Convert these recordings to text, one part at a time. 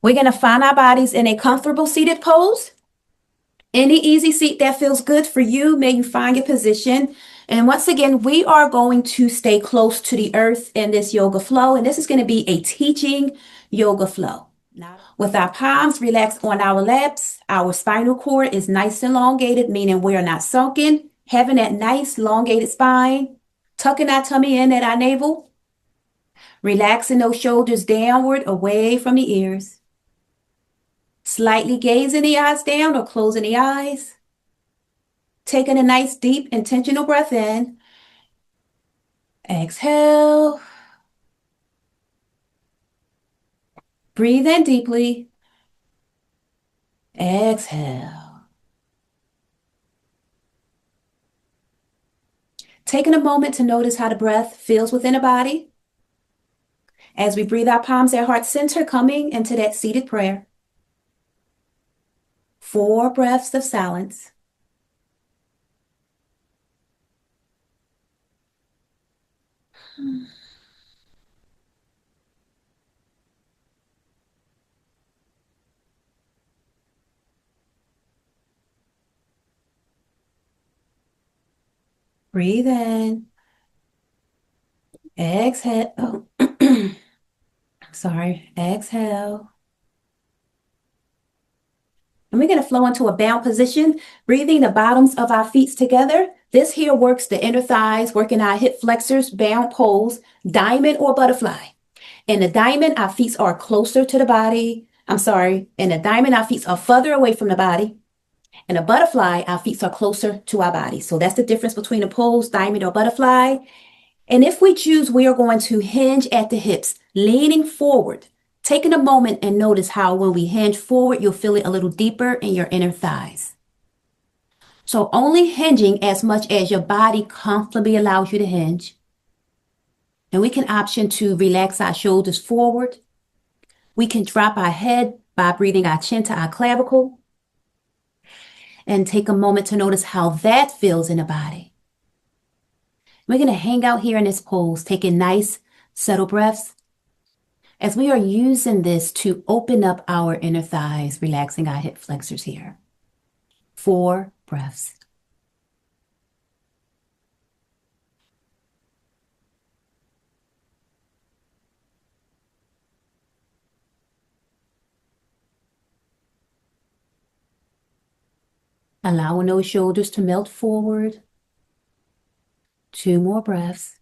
We're going to find our bodies in a comfortable seated pose. Any easy seat that feels good for you, may you find your position. And once again, we are going to stay close to the earth in this yoga flow. And this is going to be a teaching yoga flow. With our palms relaxed on our laps, our spinal cord is nice and elongated, meaning we are not sunken, having that nice elongated spine, tucking our tummy in at our navel, relaxing those shoulders downward away from the ears. Slightly gazing the eyes down or closing the eyes. Taking a nice deep intentional breath in. Exhale. Breathe in deeply. Exhale. Taking a moment to notice how the breath feels within the body. As we breathe our palms at heart center, coming into that seated prayer. 4 breaths of silence. Breathe in. Exhale. Oh. Sorry. Exhale. And we're going to flow into a bound position, breathing the bottoms of our feet together. This here works the inner thighs, working our hip flexors, bound pose, diamond or butterfly. In the diamond, our feet are closer to the body. In the diamond, our feet are further away from the body. In a butterfly, our feet are closer to our body. So that's the difference between a pose, diamond or butterfly. And if we choose, we are going to hinge at the hips, leaning forward. Taking a moment and notice how when we hinge forward, you'll feel it a little deeper in your inner thighs. So only hinging as much as your body comfortably allows you to hinge. And we can option to relax our shoulders forward. We can drop our head by breathing our chin to our clavicle. And take a moment to notice how that feels in the body. We're going to hang out here in this pose, taking nice, subtle breaths. As we are using this to open up our inner thighs, relaxing our hip flexors here. 4 breaths. Allowing those shoulders to melt forward. 2 more breaths.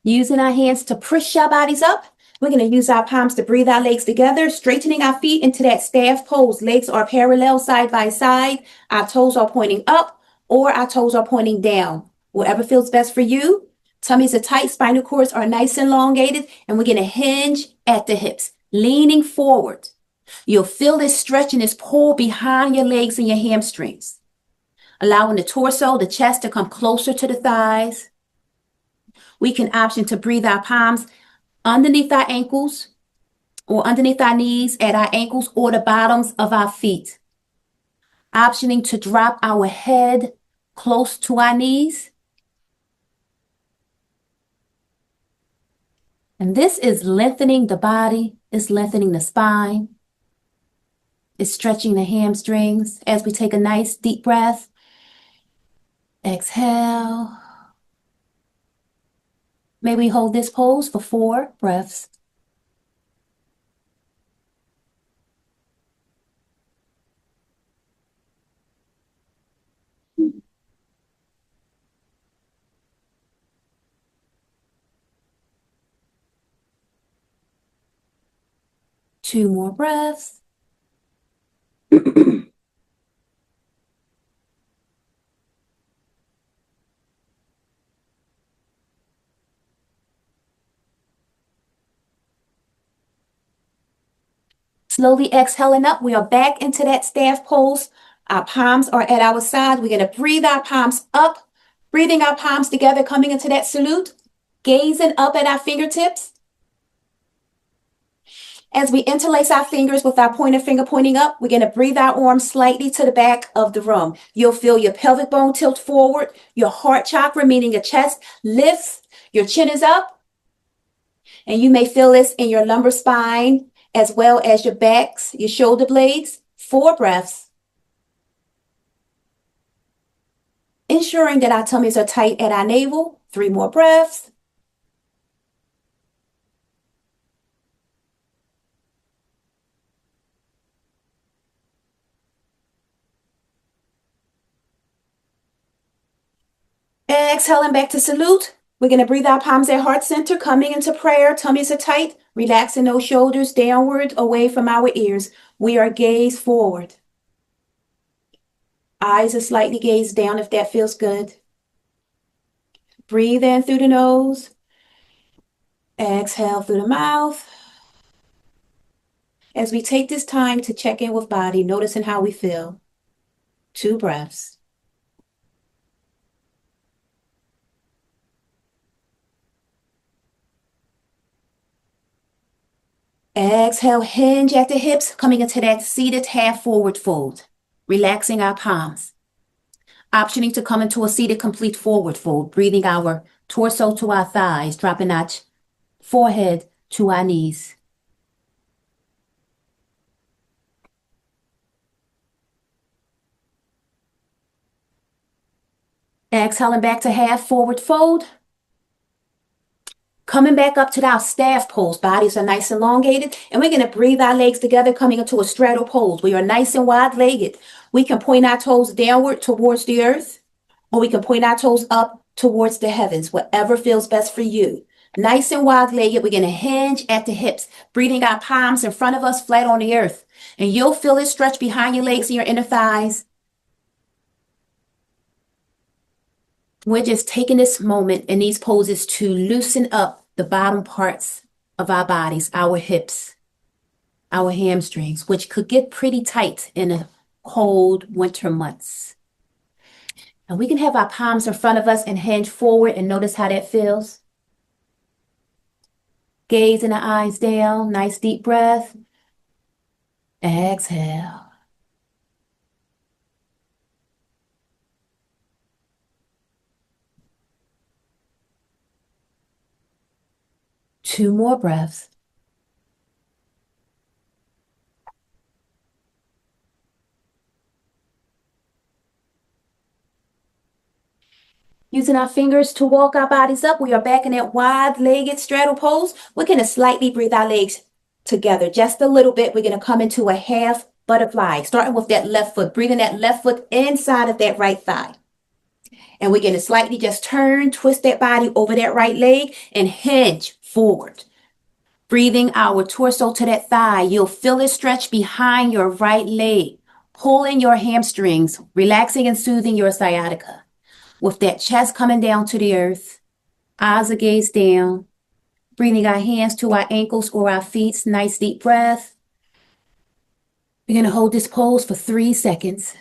Using our hands to push our bodies up. We're going to use our palms to breathe our legs together, straightening our feet into that staff pose. Legs are parallel side by side. Our toes are pointing up or our toes are pointing down. Whatever feels best for you. Tummies are tight, spinal cords are nice and elongated, and we're going to hinge at the hips, leaning forward. You'll feel this stretch and this pull behind your legs and your hamstrings, allowing the torso, the chest to come closer to the thighs. We can option to breathe our palms underneath our ankles or underneath our knees, at our ankles or the bottoms of our feet. Optioning to drop our head close to our knees. And this is lengthening the body, it's lengthening the spine, it's stretching the hamstrings as we take a nice deep breath. Exhale. May we hold this pose for 4 breaths. Two more breaths. Slowly exhaling up, we are back into that staff pose. Our palms are at our side. We're going to breathe our palms up, breathing our palms together, coming into that salute, gazing up at our fingertips. As we interlace our fingers with our pointer finger pointing up, we're going to breathe our arms slightly to the back of the room. You'll feel your pelvic bone tilt forward, your heart chakra, meaning your chest, lifts, your chin is up, and you may feel this in your lumbar spine as well as your backs, your shoulder blades. 4 breaths. Ensuring that our tummies are tight at our navel. 3 more breaths. Exhaling back to salute. We're going to breathe our palms at heart center, coming into prayer. Tummies are tight, relaxing those shoulders downward, away from our ears. We are gaze forward. Eyes are slightly gazed down if that feels good. Breathe in through the nose. Exhale through the mouth. As we take this time to check in with body, noticing how we feel. 2 breaths. Exhale, hinge at the hips, coming into that seated half forward fold. Relaxing our palms. Optioning to come into a seated complete forward fold, breathing our torso to our thighs, dropping our forehead to our knees. Exhaling back to half forward fold. Coming back up to our staff pose. Bodies are nice and elongated. And we're going to breathe our legs together, coming into a straddle pose. We are nice and wide-legged. We can point our toes downward towards the earth, or we can point our toes up towards the heavens, whatever feels best for you. Nice and wide-legged. We're going to hinge at the hips, breathing our palms in front of us, flat on the earth. And you'll feel it stretch behind your legs and your inner thighs. We're just taking this moment in these poses to loosen up the bottom parts of our bodies, our hips, our hamstrings, which could get pretty tight in the cold winter months. And we can have our palms in front of us and hinge forward and notice how that feels. Gazing the eyes down, nice deep breath. Exhale. Two more breaths. Using our fingers to walk our bodies up, we are back in that wide-legged straddle pose. We're going to slightly breathe our legs together just a little bit. We're going to come into a half butterfly, starting with that left foot, breathing that left foot inside of that right thigh. And we're going to slightly just turn, twist that body over that right leg and hinge forward. Breathing our torso to that thigh. You'll feel it stretch behind your right leg, pulling your hamstrings, relaxing and soothing your sciatica. With that chest coming down to the earth, eyes are gazed down, breathing our hands to our ankles or our feet. Nice deep breath. We're going to hold this pose for 3 seconds.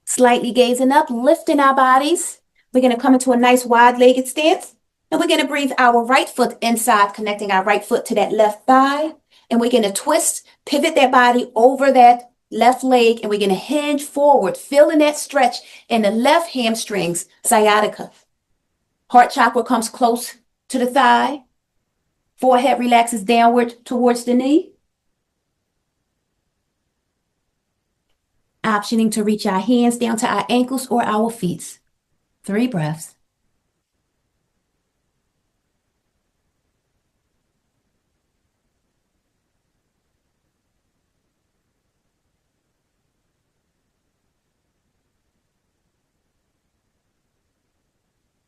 Slightly gazing up, lifting our bodies. We're going to come into a nice wide-legged stance. And we're going to breathe our right foot inside, connecting our right foot to that left thigh. And we're going to twist, pivot that body over that left leg. And we're going to hinge forward, feeling that stretch in the left hamstrings, sciatica. Heart chakra comes close to the thigh. Forehead relaxes downward towards the knee. Optioning to reach our hands down to our ankles or our feet. 3 breaths.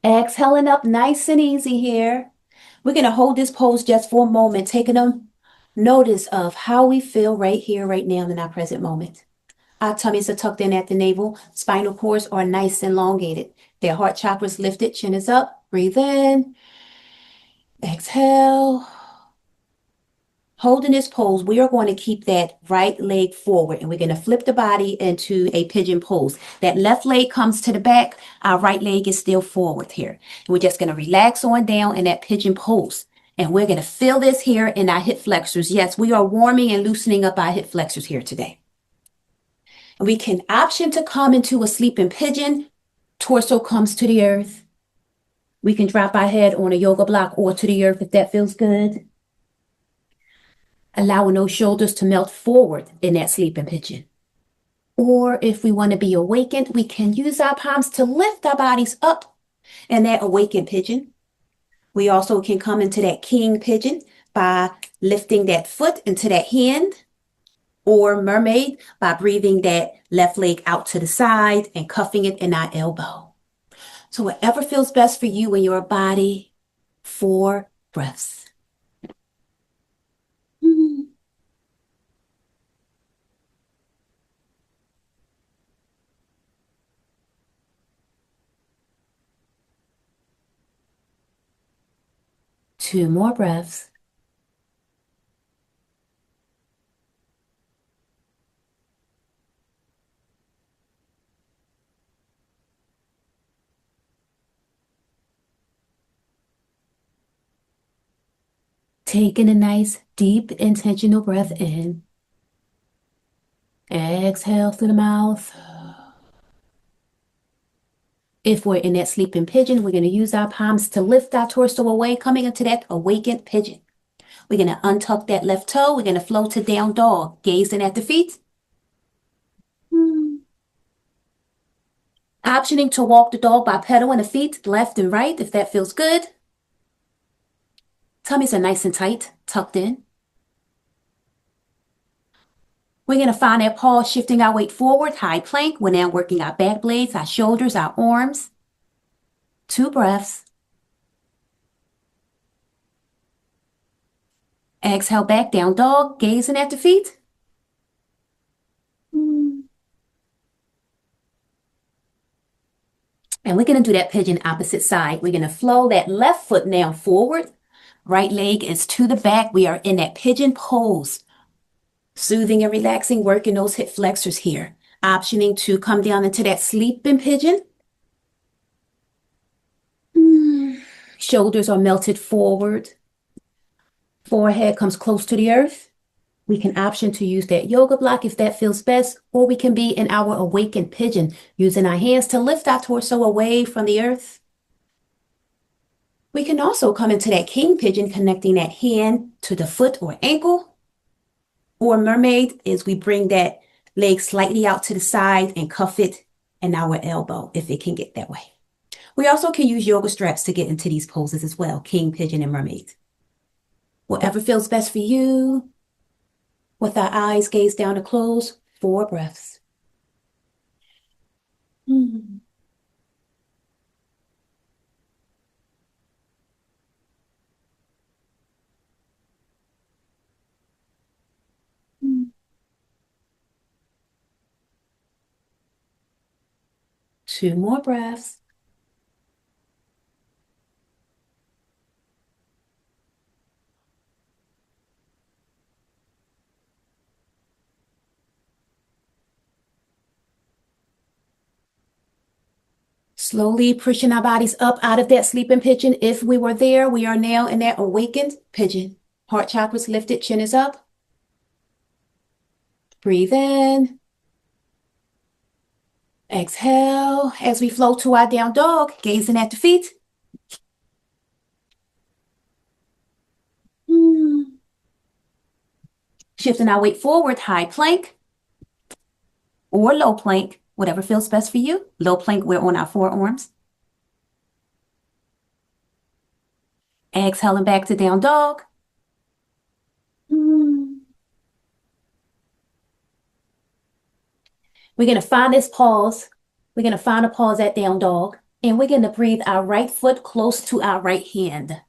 Exhaling up nice and easy here. We're going to hold this pose just for a moment, taking a notice of how we feel right here, right now in our present moment. Our tummies are tucked in at the navel. Spinal cords are nice and elongated. Their heart chakras lifted, chin is up. Breathe in. Exhale. Holding this pose, we are going to keep that right leg forward and we're going to flip the body into a pigeon pose. That left leg comes to the back, our right leg is still forward here. And we're just going to relax on down in that pigeon pose. And we're going to feel this here in our hip flexors. Yes, we are warming and loosening up our hip flexors here today. And we can option to come into a sleeping pigeon. Torso comes to the earth. We can drop our head on a yoga block or to the earth if that feels good. Allowing those shoulders to melt forward in that sleeping pigeon. Or if we want to be awakened, we can use our palms to lift our bodies up in that awakened pigeon. We also can come into that king pigeon by lifting that foot into that hand, or mermaid by breathing that left leg out to the side and cuffing it in our elbow. So whatever feels best for you in your body, 4 breaths. 2 more breaths. Taking a nice, deep, intentional breath in. Exhale through the mouth. If we're in that sleeping pigeon, we're going to use our palms to lift our torso away, coming into that awakened pigeon. We're going to untuck that left toe. We're going to float to down dog, gazing at the feet. Optioning to walk the dog by pedaling the feet left and right if that feels good. Tummies are nice and tight, tucked in. We're going to find that pause, shifting our weight forward, high plank. We're now working our back blades, our shoulders, our arms. 2 breaths. Exhale back, down dog, gazing at the feet. And we're going to do that pigeon opposite side. We're going to flow that left foot now forward. Right leg is to the back. We are in that pigeon pose. Soothing and relaxing, working those hip flexors here. Optioning to come down into that sleeping pigeon. Shoulders are melted forward. Forehead comes close to the earth. We can option to use that yoga block if that feels best, or we can be in our awakened pigeon, using our hands to lift our torso away from the earth. We can also come into that king pigeon, connecting that hand to the foot or ankle. Or mermaid is we bring that leg slightly out to the side and cuff it in our elbow if it can get that way. We also can use yoga straps to get into these poses as well, king pigeon and mermaid. Whatever feels best for you. With our eyes gazed down to close, 4 breaths. 2 more breaths. Slowly pushing our bodies up out of that sleeping pigeon. If we were there, we are now in that awakened pigeon. Heart chakras lifted, chin is up. Breathe in. Exhale as we float to our down dog, gazing at the feet. Shifting our weight forward, high plank or low plank, whatever feels best for you. Low plank, we're on our forearms. Exhaling back to down dog. We're going to find this pause. We're going to find a pause at down dog. And we're going to breathe our right foot close to our right hand.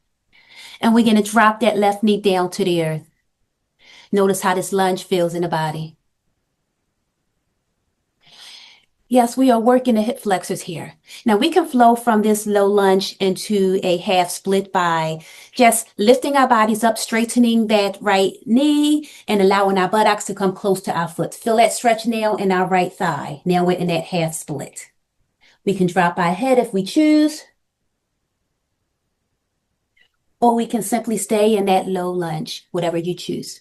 And we're going to drop that left knee down to the earth. Notice how this lunge feels in the body. Yes, we are working the hip flexors here. Now we can flow from this low lunge into a half split by just lifting our bodies up, straightening that right knee, and allowing our buttocks to come close to our foot. Feel that stretch now in our right thigh. Now we're in that half split. We can drop our head if we choose, or we can simply stay in that low lunge, whatever you choose.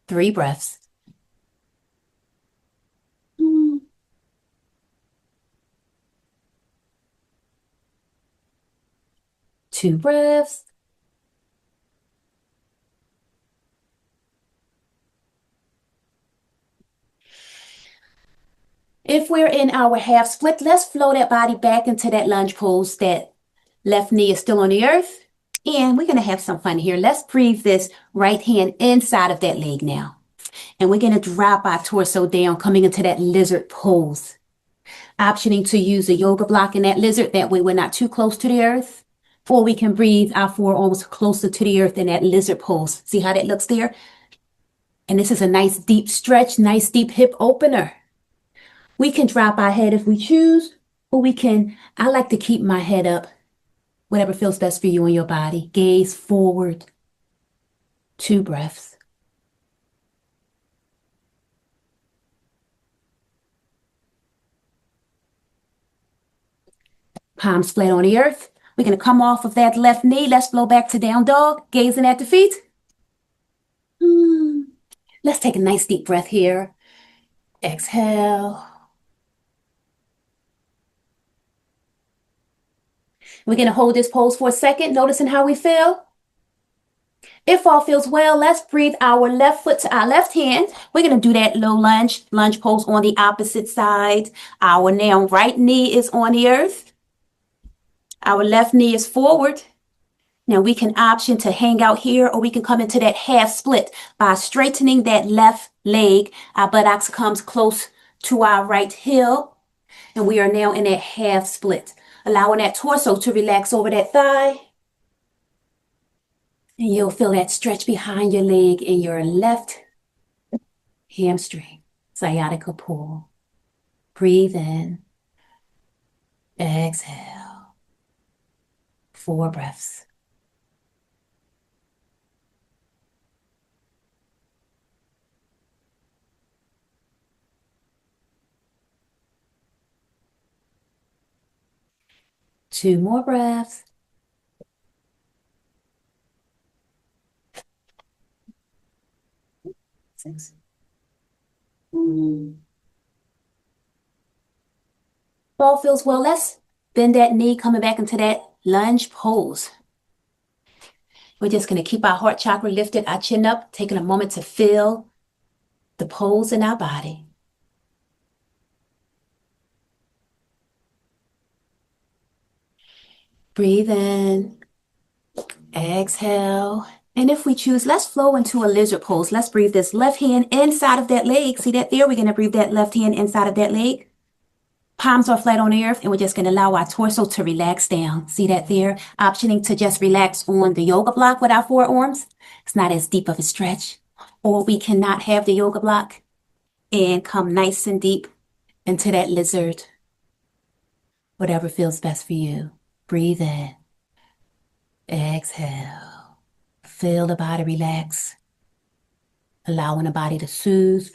3 breaths. 2 breaths. If we're in our half split, let's flow that body back into that lunge pose. That left knee is still on the earth. And we're going to have some fun here. Let's breathe this right hand inside of that leg now. And we're going to drop our torso down, coming into that lizard pose. Optioning to use a yoga block in that lizard. That way we're not too close to the earth. Or we can breathe our forearms closer to the earth in that lizard pose. See how that looks there? And this is a nice deep stretch, nice deep hip opener. We can drop our head if we choose, or I like to keep my head up, whatever feels best for you and your body. Gaze forward. 2 breaths. Palms flat on the earth. We're going to come off of that left knee. Let's flow back to down dog, gazing at the feet. Let's take a nice deep breath here. Exhale. We're going to hold this pose for a second, noticing how we feel. If all feels well, let's breathe our left foot to our left hand. We're going to do that low lunge pose on the opposite side. Our now right knee is on the earth. Our left knee is forward. Now we can option to hang out here, or we can come into that half split by straightening that left leg. Our buttocks comes close to our right heel. And we are now in that half split, allowing that torso to relax over that thigh. And you'll feel that stretch behind your leg in your left hamstring, sciatica pull. Breathe in. Exhale. 4 breaths. Two more breaths. Six. All feels well. Let's bend that knee, coming back into that lunge pose. We're just going to keep our heart chakra lifted, our chin up, taking a moment to feel the pose in our body. Breathe in. Exhale. And if we choose, let's flow into a lizard pose. Let's breathe this left hand inside of that leg. See that there? We're going to breathe that left hand inside of that leg. Palms are flat on the earth, and we're just going to allow our torso to relax down. See that there? Optioning to just relax on the yoga block with our forearms. It's not as deep of a stretch. Or we cannot have the yoga block and come nice and deep into that lizard. Whatever feels best for you. Breathe in. Exhale. Feel the body relax. Allowing the body to soothe.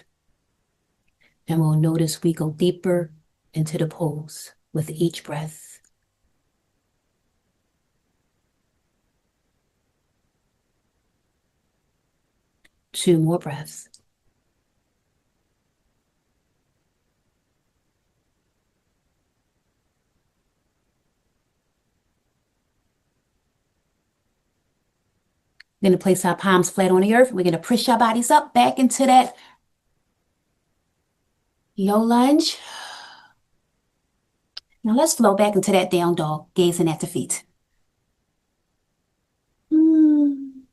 And we'll notice we go deeper into the pose with each breath. Two more breaths. We're going to place our palms flat on the earth. We're going to push our bodies up back into that low lunge. Now let's flow back into that down dog, gazing at the feet. And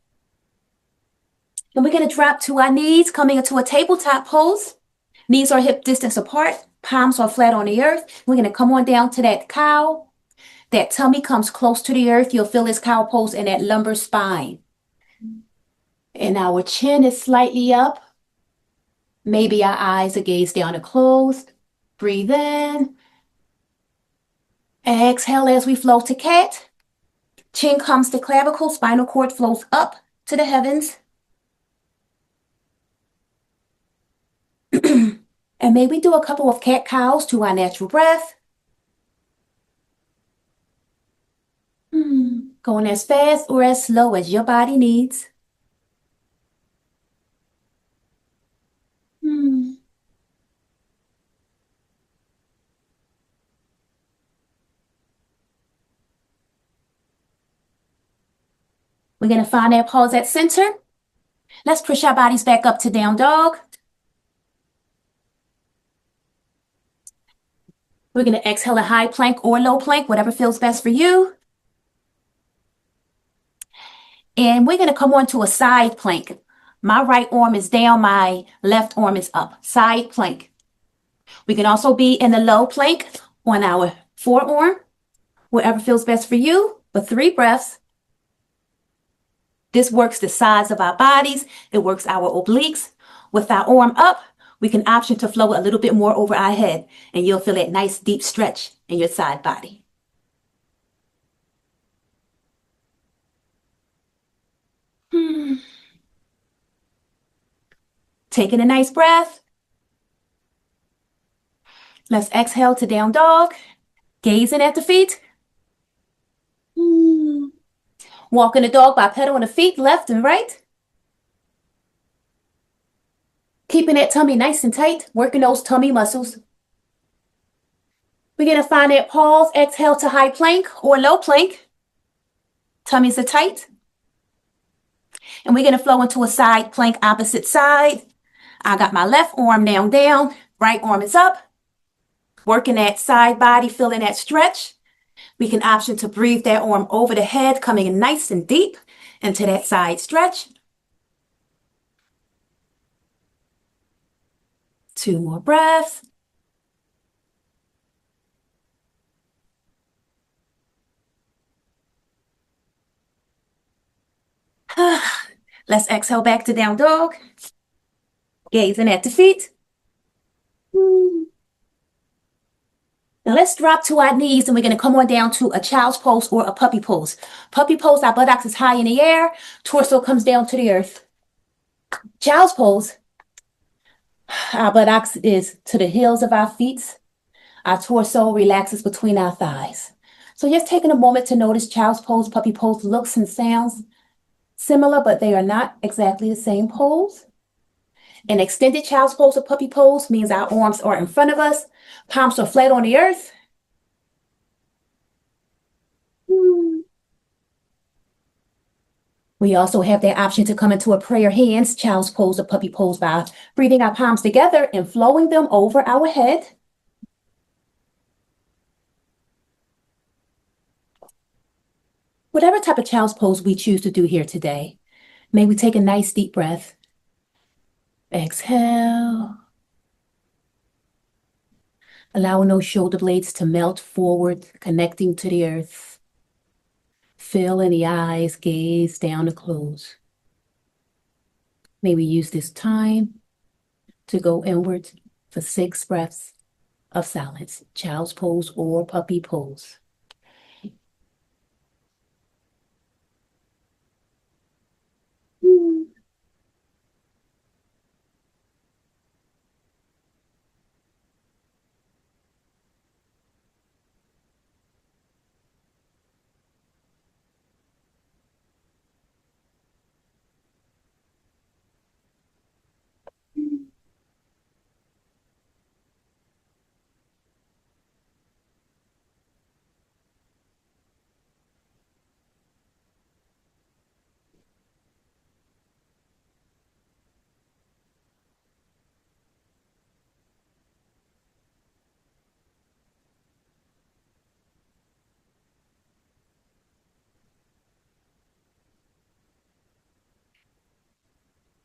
we're going to drop to our knees, coming into a tabletop pose. Knees are hip distance apart. Palms are flat on the earth. We're going to come on down to that cow. That tummy comes close to the earth. You'll feel this cow pose in that lumbar spine. And our chin is slightly up. Maybe our eyes are gazed down or closed. Breathe in. Exhale as we flow to cat. Chin comes to clavicle, spinal cord flows up to the heavens. And may we do a couple of cat-cows to our natural breath. Going as fast or as slow as your body needs. We're going to find our pause at center. Let's push our bodies back up to down dog. We're going to exhale a high plank or low plank, whatever feels best for you. And we're going to come on to a side plank. My right arm is down, my left arm is up. Side plank. We can also be in the low plank on our forearm, whatever feels best for you, for 3 breaths. This works the sides of our bodies. It works our obliques. With our arm up, we can option to flow a little bit more over our head, and you'll feel that nice deep stretch in your side body. Taking a nice breath. Let's exhale to down dog. Gazing at the feet. Walking the dog by pedaling the feet left and right. Keeping that tummy nice and tight, working those tummy muscles. We're going to find that pause, exhale to high plank or low plank. Tummies are tight. And we're going to flow into a side plank opposite side. I got my left arm now down, right arm is up. Working that side body, feeling that stretch. We can option to breathe that arm over the head, coming in nice and deep into that side stretch. 2 more breaths. Let's exhale back to down dog. Gazing at the feet. Now let's drop to our knees and we're going to come on down to a child's pose or a puppy pose. Puppy pose, our buttocks is high in the air. Torso comes down to the earth. Child's pose, our buttocks is to the heels of our feet. Our torso relaxes between our thighs. So just taking a moment to notice child's pose, puppy pose looks and sounds similar, but they are not exactly the same pose. An extended child's pose or puppy pose means our arms are in front of us, palms are flat on the earth. We also have that option to come into a prayer hands, child's pose or puppy pose by breathing our palms together and flowing them over our head. Whatever type of child's pose we choose to do here today, may we take a nice deep breath. Exhale. Allowing those shoulder blades to melt forward, connecting to the earth. Feeling the eyes gaze down and close. May we use this time to go inward for 6 breaths of silence, child's pose or puppy pose.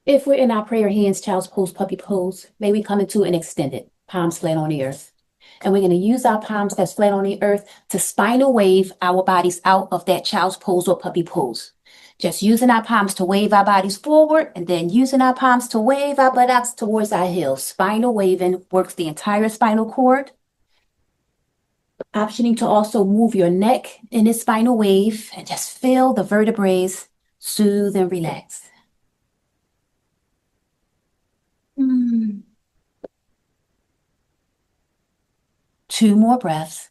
If we're in our prayer hands, child's pose, puppy pose, may we come into an extended, palms flat on the earth. And we're going to use our palms that's flat on the earth to spinal wave our bodies out of that child's pose or puppy pose. Just using our palms to wave our bodies forward and then using our palms to wave our buttocks towards our heels. Spinal waving works the entire spinal cord. Optioning to also move your neck in this spinal wave and just feel the vertebrae soothe and relax. Two more breaths.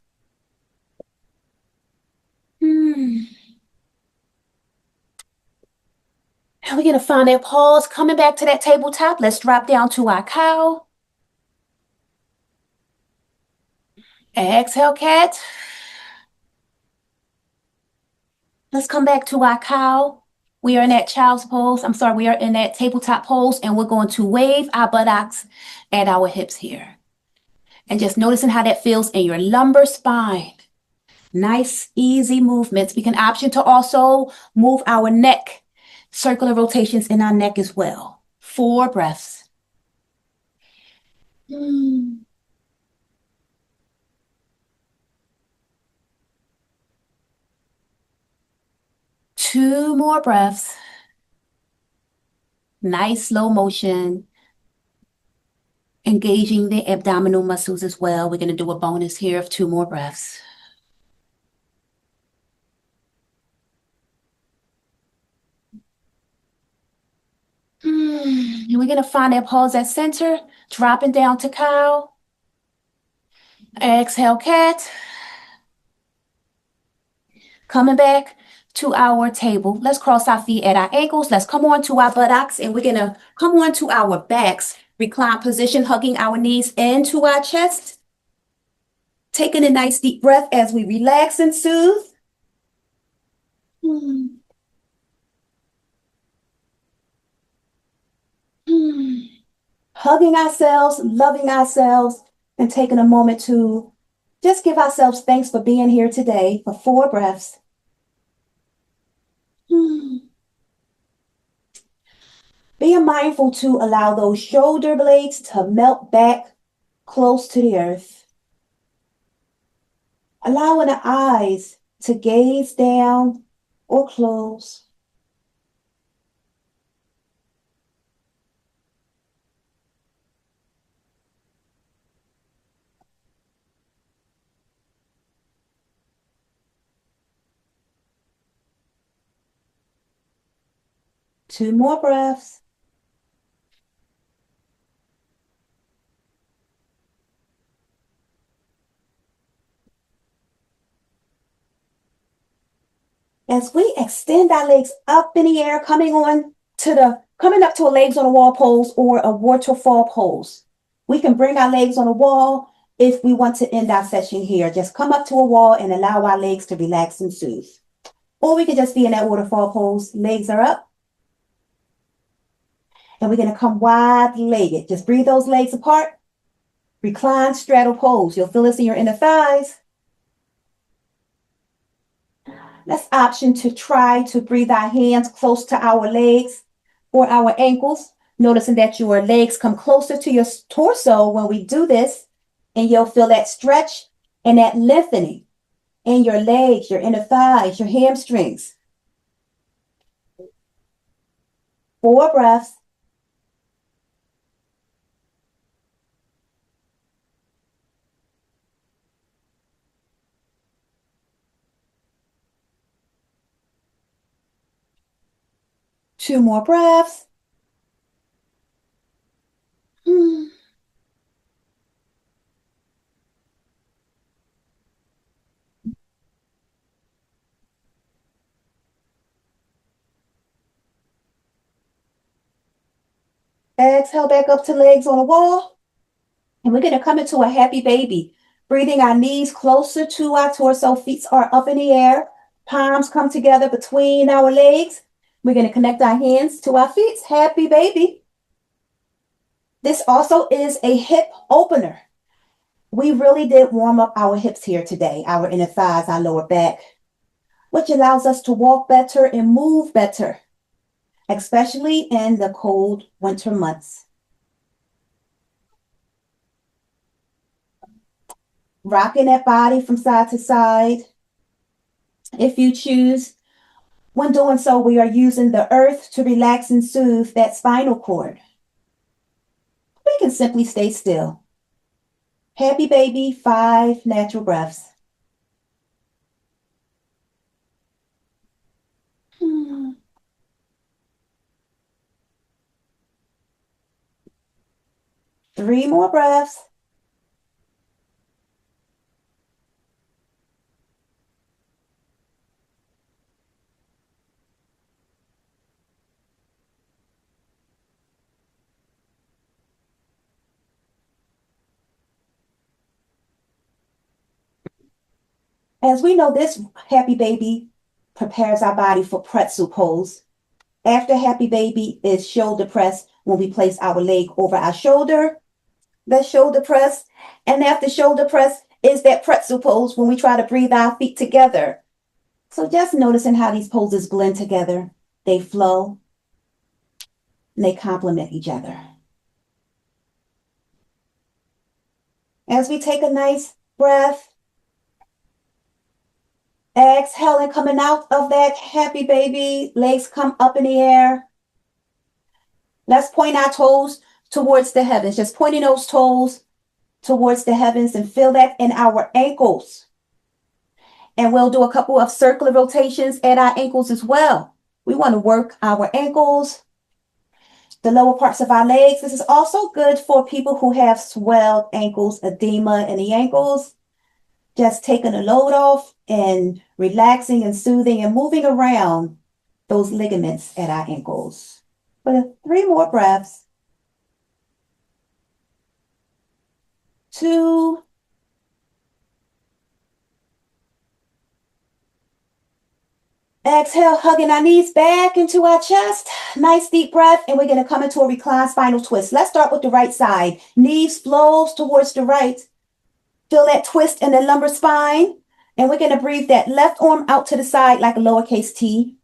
And we're going to find that pause. Coming back to that tabletop, let's drop down to our cow. Exhale, cat. Let's come back to our cow. We are in that child's pose. We are in that tabletop pose, and we're going to wave our buttocks at our hips here. And just noticing how that feels in your lumbar spine. Nice, easy movements. We can option to also move our neck, circular rotations in our neck as well. 4 breaths. 2 more breaths. Nice slow motion. Engaging the abdominal muscles as well. We're going to do a bonus here of 2 more breaths. And we're going to find that pause at center, dropping down to cow. Exhale, cat. Coming back to our table. Let's cross our feet at our ankles. Let's come on to our buttocks, and we're going to come on to our backs. Recline position, hugging our knees into our chest. Taking a nice deep breath as we relax and soothe. Hugging ourselves, loving ourselves, and taking a moment to just give ourselves thanks for being here today for 4 breaths. Being mindful to allow those shoulder blades to melt back close to the earth. Allowing the eyes to gaze down or close. Two more breaths. As we extend our legs up in the air, coming up to a legs on a wall pose or a waterfall pose. We can bring our legs on a wall if we want to end our session here. Just come up to a wall and allow our legs to relax and soothe. Or we can just be in that waterfall pose. Legs are up. And we're going to come wide-legged. Just breathe those legs apart. Recline, straddle pose. You'll feel this in your inner thighs. Let's option to try to breathe our hands close to our legs or our ankles, noticing that your legs come closer to your torso when we do this, and you'll feel that stretch and that lengthening in your legs, your inner thighs, your hamstrings. 4 breaths. Two more breaths. Exhale back up to legs on the wall. And we're going to come into a happy baby. Breathing our knees closer to our torso. Feet are up in the air. Palms come together between our legs. We're going to connect our hands to our feet. Happy baby. This also is a hip opener. We really did warm up our hips here today, our inner thighs, our lower back, which allows us to walk better and move better, especially in the cold winter months. Rocking that body from side to side. If you choose, When doing so, we are using the earth to relax and soothe that spinal cord. We can simply stay still. Happy baby, 5 natural breaths. 3 more breaths. As we know, this happy baby prepares our body for pretzel pose. After happy baby is shoulder press when we place our leg over our shoulder. That's shoulder press. And after shoulder press is that pretzel pose when we try to breathe our feet together. So just noticing how these poses blend together. They flow and they complement each other. As we take a nice breath, exhaling, coming out of that happy baby, legs come up in the air. Let's point our toes towards the heavens, just pointing those toes towards the heavens and feel that in our ankles. And we'll do a couple of circular rotations at our ankles as well. We want to work our ankles, the lower parts of our legs. This is also good for people who have swelled ankles, edema in the ankles. Just taking a load off and relaxing and soothing and moving around those ligaments at our ankles. For 3 more breaths. 2. Exhale, hugging our knees back into our chest. Nice deep breath. And we're going to come into a reclined spinal twist. Let's start with the right side. Knees flows towards the right. Feel that twist in the lumbar spine. And we're going to breathe that left arm out to the side like a lowercase t.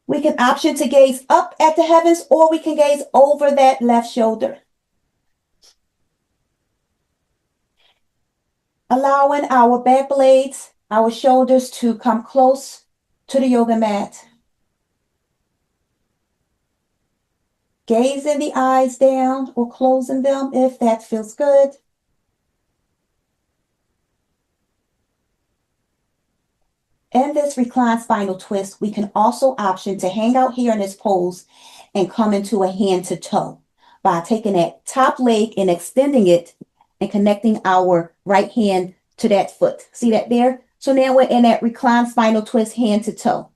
We can option to gaze up at the heavens, or we can gaze over that left shoulder. Allowing our back blades, our shoulders to come close to the yoga mat. Gazing the eyes down or closing them if that feels good. In this reclined spinal twist, we can also option to hang out here in this pose and come into a hand to toe by taking that top leg and extending it and connecting our right hand to that foot. See that there? So now we're in that reclined spinal twist, hand to toe.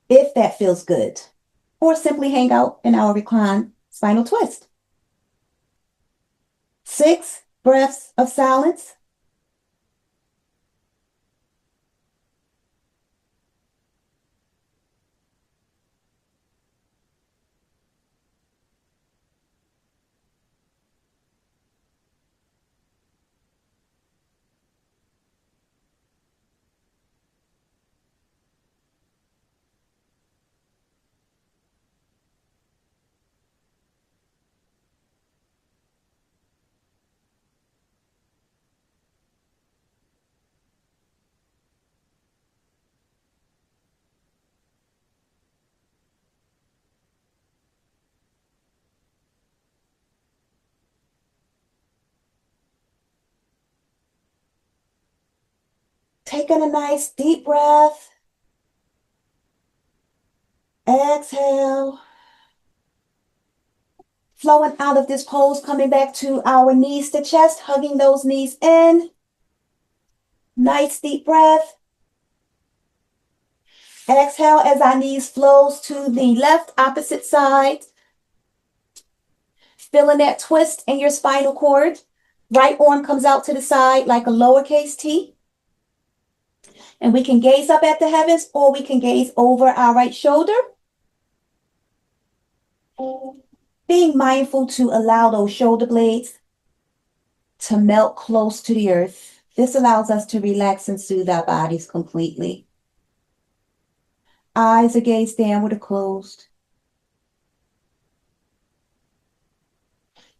If that feels good. Or simply hang out in our reclined spinal twist. 6 breaths of silence. Taking a nice deep breath. Exhale. Flowing out of this pose, coming back to our knees to chest, hugging those knees in. Nice deep breath. Exhale as our knees flows to the left opposite side. Feeling that twist in your spinal cord. Right arm comes out to the side like a lowercase t. And we can gaze up at the heavens, or we can gaze over our right shoulder. Being mindful to allow those shoulder blades to melt close to the earth. This allows us to relax and soothe our bodies completely. Eyes are gazed downward or closed.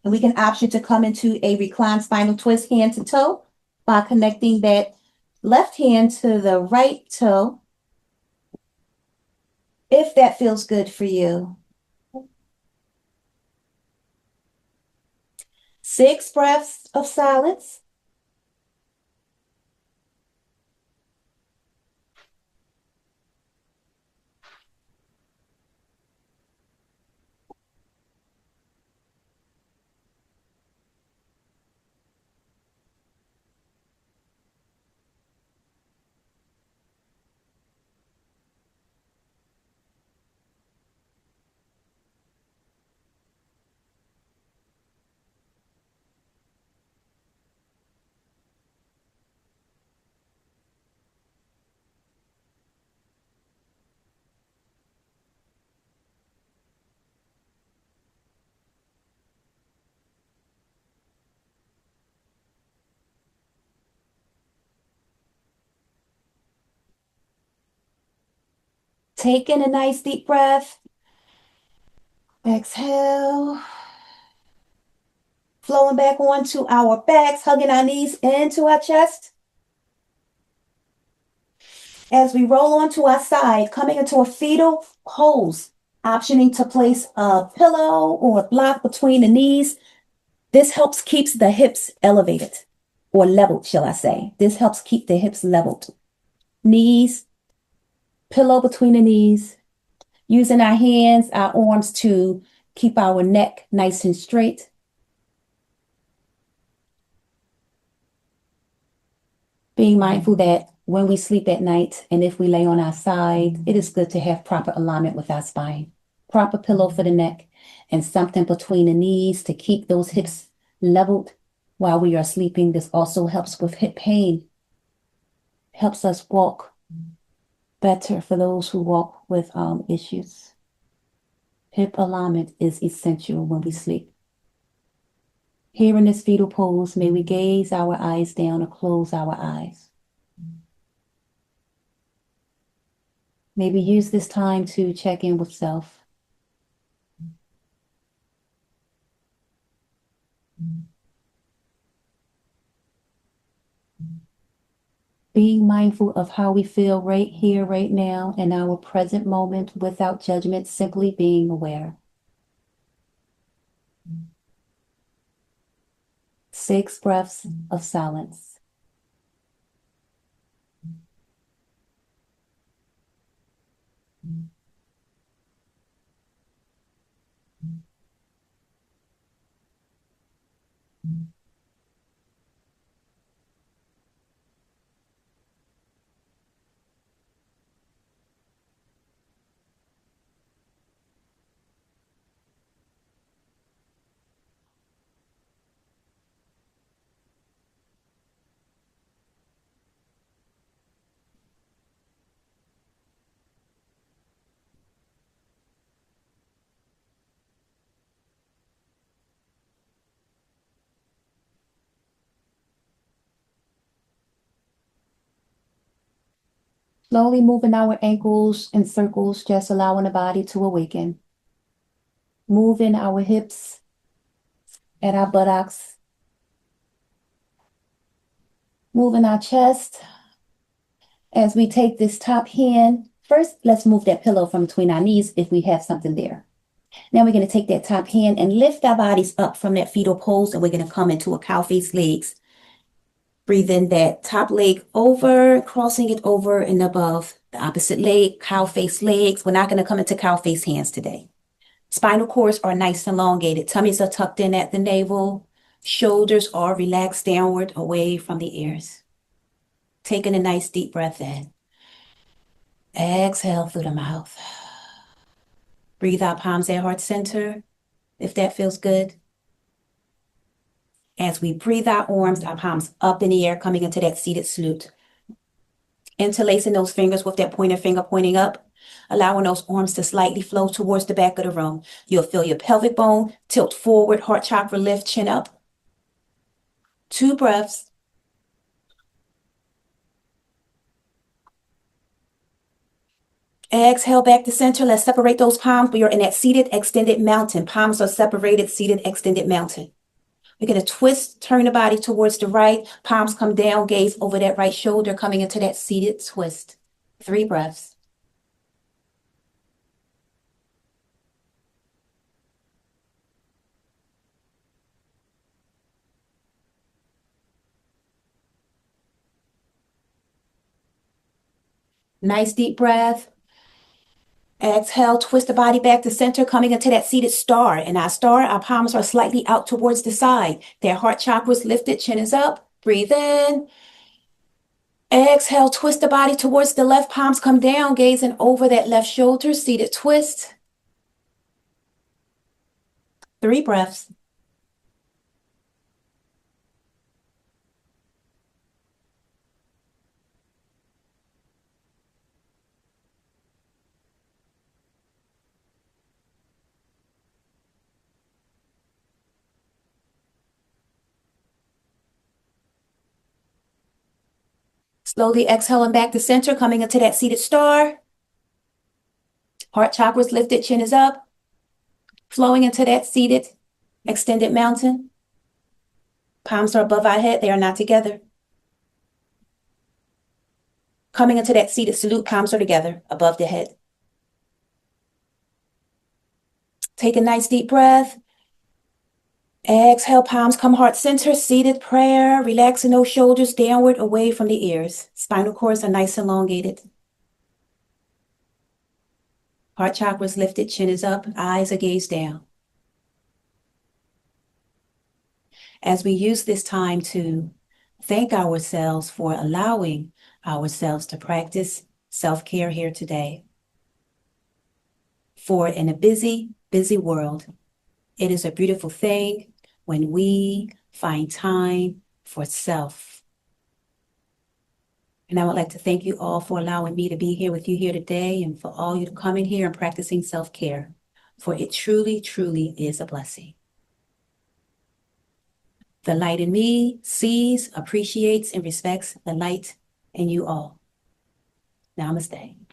And we can option to come into a reclined spinal twist, hand to toe, by connecting that Left hand to the right toe, if that feels good for you. 6 breaths of silence. Take in a nice deep breath. Exhale. Flowing back onto our backs, hugging our knees into our chest. As we roll onto our side, coming into a fetal pose, optioning to place a pillow or a block between the knees. This helps keeps the hips elevated or leveled, shall I say. This helps keep the hips leveled. Knees, pillow between the knees, using our hands, our arms to keep our neck nice and straight. Being mindful that when we sleep at night and if we lay on our side, it is good to have proper alignment with our spine. Proper pillow for the neck and something between the knees to keep those hips leveled while we are sleeping. This also helps with hip pain, helps us walk better for those who walk with issues. Hip alignment is essential when we sleep. Here in this fetal pose, may we gaze our eyes down or close our eyes. Maybe use this time to check in with self. Being mindful of how we feel right here, right now, in our present moment without judgment, simply being aware. 6 breaths of silence. Slowly moving our ankles in circles, just allowing the body to awaken. Moving our hips and our buttocks. Moving our chest. As we take this top hand, first, let's move that pillow from between our knees if we have something there. Now we're going to take that top hand and lift our bodies up from that fetal pose, and we're going to come into a cow face legs. Breathe in that top leg over, crossing it over and above the opposite leg, cow face legs. We're not going to come into cow face hands today. Spinal cords are nice and elongated. Tummies are tucked in at the navel. Shoulders are relaxed downward away from the ears. Taking a nice deep breath in. Exhale through the mouth. Breathe out, palms at heart center, if that feels good. As we breathe our arms, our palms up in the air, coming into that seated salute. Interlacing those fingers with that pointer finger pointing up, allowing those arms to slightly flow towards the back of the room. You'll feel your pelvic bone tilt forward, heart chakra lift, chin up. 2 breaths. Exhale back to center. Let's separate those palms. We are in that seated, extended mountain. Palms are separated, seated, extended mountain. We're going to twist, turn the body towards the right. Palms come down, gaze over that right shoulder, coming into that seated twist. 3 breaths. Nice deep breath. Exhale, twist the body back to center, coming into that seated star. In our star, our palms are slightly out towards the side. Their heart chakra is lifted, chin is up. Breathe in. Exhale, twist the body towards the left, palms come down, gazing over that left shoulder, seated twist. 3 breaths. Slowly exhaling back to center, coming into that seated star. Heart chakra is lifted, chin is up. Flowing into that seated, extended mountain. Palms are above our head, they are not together. Coming into that seated salute, palms are together, above the head. Take a nice deep breath. Exhale, palms come heart center, seated prayer, relaxing those shoulders downward away from the ears. Spinal cords are nice and elongated. Heart chakra is lifted, chin is up, eyes are gazed down. As we use this time to thank ourselves for allowing ourselves to practice self-care here today. For in a busy, busy world, it is a beautiful thing when we find time for self. And I would like to thank you all for allowing me to be here with you here today and for all you coming here and practicing self-care, for it truly, truly is a blessing. The light in me sees, appreciates, and respects the light in you all. Namaste.